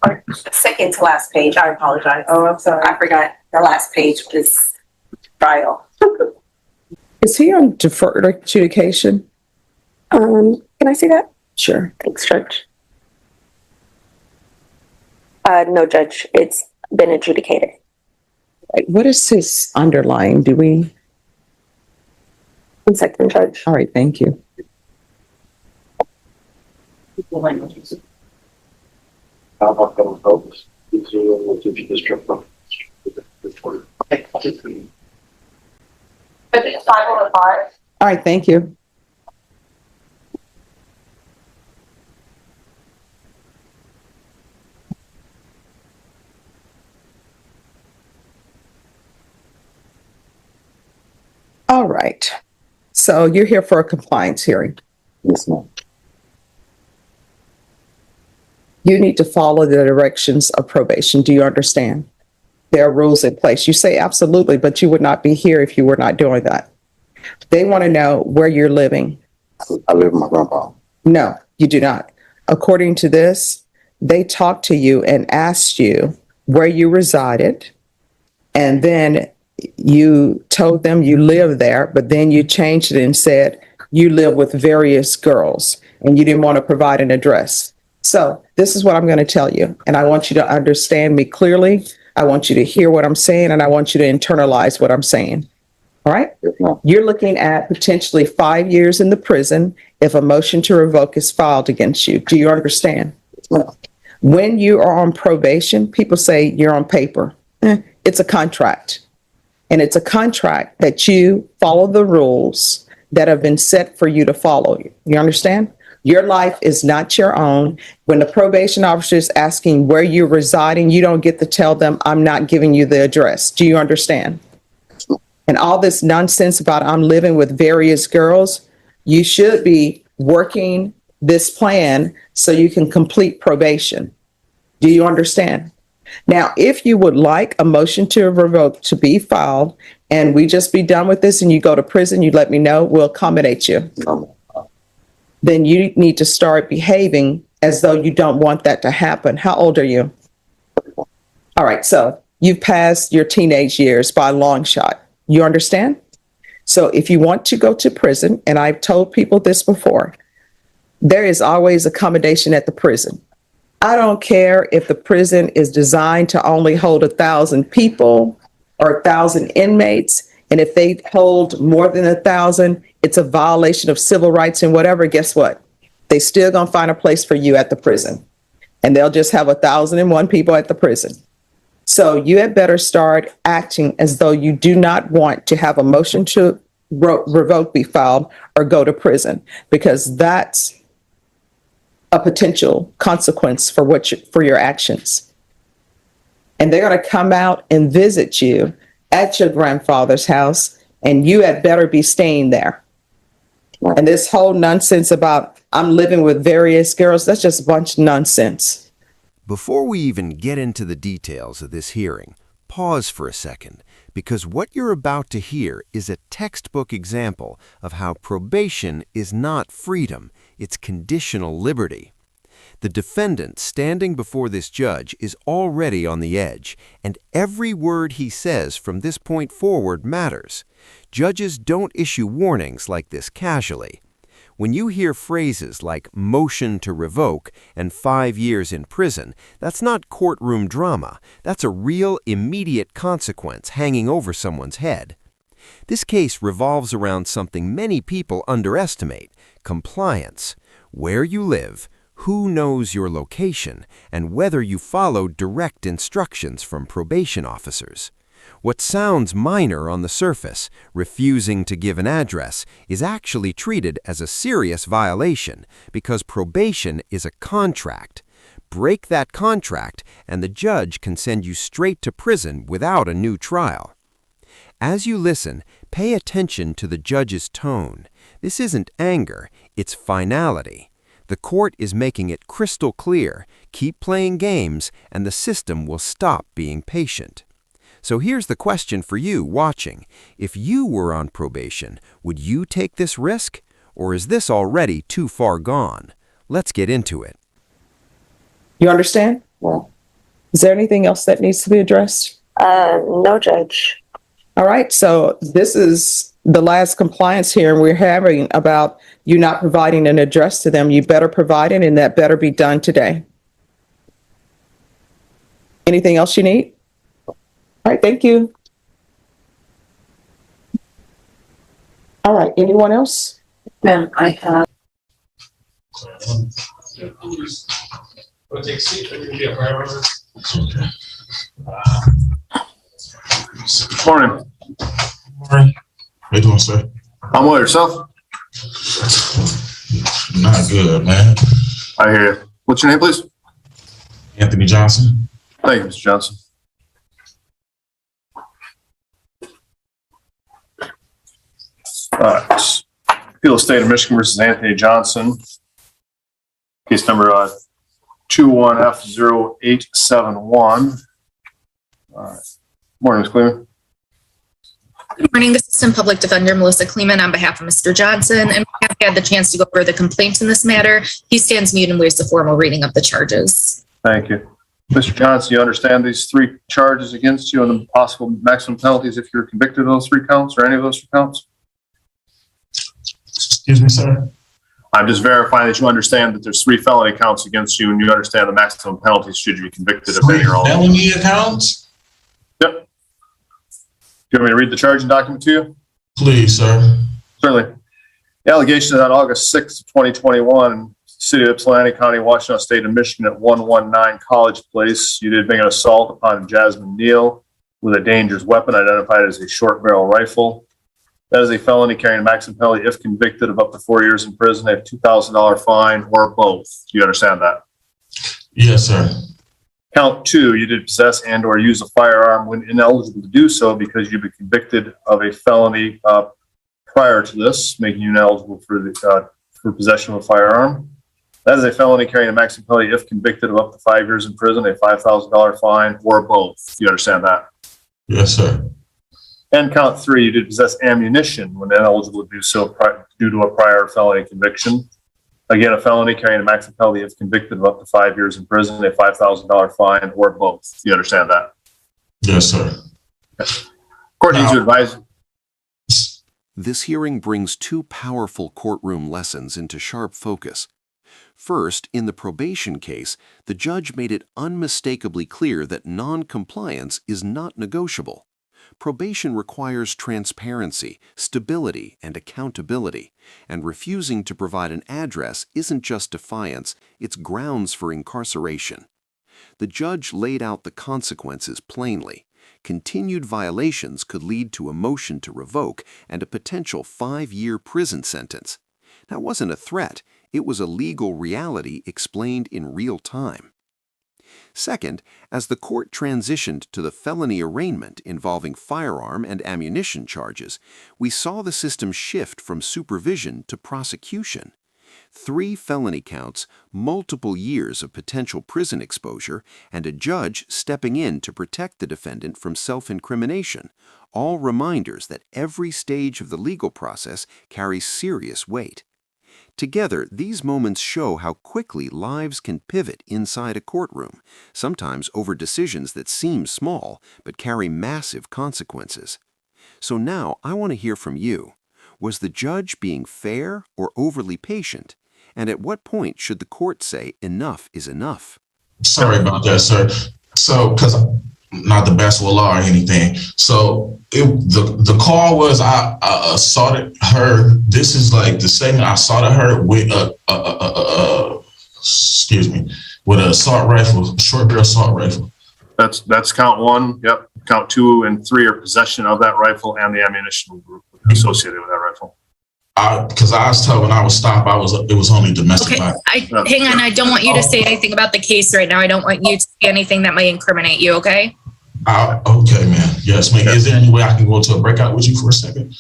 Or second to last page. I apologize. Oh, I'm sorry. I forgot the last page was trial. Is he on deferred adjudication? Can I see that? Sure. Thanks, Judge. No, Judge. It's been adjudicated. What is his underlying? Do we? 1 second, Judge. All right, thank you. All right, thank you. All right. So you're here for a compliance hearing. Yes, ma'am. You need to follow the directions of probation. Do you understand? There are rules in place. You say absolutely, but you would not be here if you were not doing that. They want to know where you're living. I live with my grandpa. No, you do not. According to this, they talked to you and asked you where you resided, and then you told them you live there, but then you changed it and said you live with various girls and you didn't want to provide an address. So this is what I'm going to tell you, and I want you to understand me clearly. I want you to hear what I'm saying, and I want you to internalize what I'm saying. All right? Yes, ma'am. You're looking at potentially 5 years in the prison if a motion to revoke is filed against you. Do you understand? Yes, ma'am. When you are on probation, people say you're on paper. It's a contract. And it's a contract that you follow the rules that have been set for you to follow. You understand? Your life is not your own. When the probation officer is asking where you're residing, you don't get to tell them, I'm not giving you the address. Do you understand? And all this nonsense about I'm living with various girls, you should be working this plan so you can complete probation. Do you understand? Now, if you would like a motion to revoke to be filed and we just be done with this and you go to prison, you let me know, we'll accommodate you. No, Then you need to start behaving as though you don't want that to happen. How old are you? All right, so you've passed your teenage years by a long shot. You understand? So if you want to go to prison, and I've told people this before, there is always accommodation at the prison. I don't care if the prison is designed to only hold 1,000 people or 1,000 inmates. And if they hold more than 1,000, it's a violation of civil rights and whatever. Guess what? They still gonna find a place for you at the prison. And they'll just have 1,001 people at the prison. So you had better start acting as though you do not want to have a motion to revoke be filed or go to prison, because that's a potential consequence for for your actions. And they're going to come out and visit you at your grandfather's house, and you had better be staying there. And this whole nonsense about I'm living with various girls, that's just a bunch of nonsense. Before we even get into the details of this hearing, pause for a second, because what you're about to hear is a textbook example of how probation is not freedom, it's conditional liberty. The defendant standing before this judge is already on the edge, and every word he says from this point forward matters. Judges don't issue warnings like this casually. When you hear phrases like motion to revoke and 5 years in prison, that's not courtroom drama. That's a real, immediate consequence hanging over someone's head. This case revolves around something many people underestimate: compliance. Where you live, who knows your location, and whether you follow direct instructions from probation officers. What sounds minor on the surface, refusing to give an address, is actually treated as a serious violation because probation is a contract. Break that contract, and the judge can send you straight to prison without a new trial. As you listen, pay attention to the judge's tone. This isn't anger, it's finality. The court is making it crystal clear: keep playing games, and the system will stop being patient. So here's the question for you watching. If you were on probation, would you take this risk? Or is this already too far gone? Let's get into it. You understand? Well, Is there anything else that needs to be addressed? No, Judge. All right, so this is the last compliance hearing we're having about you not providing an address to them. You better provide it, and that better be done today. Anything else you need? All right, thank you. All right, anyone else? Ma'am, I have. Morning. Morning. How you doing, sir? I'm well. Yourself? Not good, man. I hear you. What's your name, please? Anthony Johnson. Thank you, Mr. Johnson. All right. Appeal of State of Michigan versus Anthony Johnson. Case number 21F0871. All right. Morning, Ms. Cleveland. Good morning, Assistant Public Defender Melissa Kleeman on behalf of Mr. Johnson, and we have had the chance to go over the complaints in this matter. He stands mute and waives the formal reading of the charges. Thank you. Mr. Johnson, you understand these three charges against you and the possible maximum penalties if you're convicted of those three counts or any of those three counts? Excuse me, sir. I'm just verifying that you understand that there's three felony counts against you and you understand the maximum penalties should you be convicted of any or all. Felony accounts? Yep. Do you want me to read the charging document to you? Please, sir. Certainly. The allegation is on August 6th, 2021, City of Ypsilanti County, Washington State of Michigan at 119 College Place. You did bring an assault upon Jasmine Neal with a dangerous weapon identified as a short barrel rifle. That is a felony carrying a maximum penalty if convicted of up to 4 years in prison, a $2,000 fine, or both. Do you understand that? Yes, sir. Count two, you did possess and or use a firearm when ineligible to do so because you've been convicted of a felony prior to this, making you ineligible for possession of a firearm. That is a felony carrying a maximum penalty if convicted of up to 5 years in prison, a $5,000 fine, or both. Do you understand that? Yes, sir. And count three, you did possess ammunition when ineligible to do so due to a prior felony conviction. Again, a felony carrying a maximum penalty if convicted of up to 5 years in prison, a $5,000 fine, or both. Do you understand that? Yes, sir. Court needs to advise. This hearing brings two powerful courtroom lessons into sharp focus. First, in the probation case, the judge made it unmistakably clear that non-compliance is not negotiable. Probation requires transparency, stability, and accountability, and refusing to provide an address isn't just defiance, it's grounds for incarceration. The judge laid out the consequences plainly. Continued violations could lead to a motion to revoke and a potential 5-year prison sentence. That wasn't a threat, it was a legal reality explained in real time. Second, as the court transitioned to the felony arraignment involving firearm and ammunition charges, we saw the system shift from supervision to prosecution. 3 felony counts, multiple years of potential prison exposure, and a judge stepping in to protect the defendant from self-incrimination, all reminders that every stage of the legal process carries serious weight. Together, these moments show how quickly lives can pivot inside a courtroom, sometimes over decisions that seem small but carry massive consequences. So now I want to hear from you. Was the judge being fair or overly patient? And at what point should the court say enough is enough? Sorry about that, sir. So, because I'm not the best with law or anything. So the call was I assaulted her. This is like the statement. I assaulted her with with an assault rifle, short barrel assault rifle. That's count one. Yep. Count 2 and 3 are possession of that rifle and the ammunition associated with that rifle. Because I was told when I was stopped, it was only domestic. Okay, hang on. I don't want you to say anything about the case right now. I don't want you to say anything that might incriminate you. Okay. Okay, man. Yes, man. Is there any way I can go to a breakout with you for a second?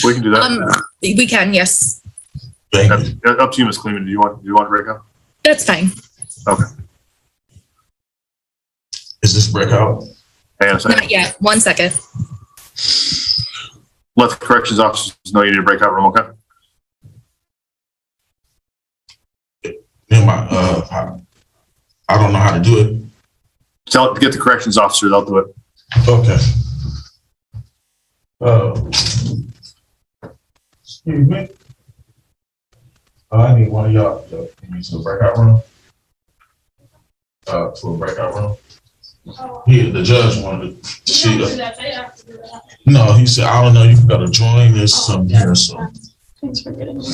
We can do that. We can. Yes. Thank you. Up to you, Ms. Kleeman. Do you want to break out? That's fine. Okay. Is this breakout? Hang on a second. Not yet. 1 second. Let the corrections officers know you need a breakout room, okay? I don't know how to do it. Get the corrections officer, they'll do it. Okay. Excuse me. I need one of y'all to take me to the breakout room. To a breakout room. The judge wanted to see that. No, he said, I don't know, you gotta join this some here, so. Thanks for getting me.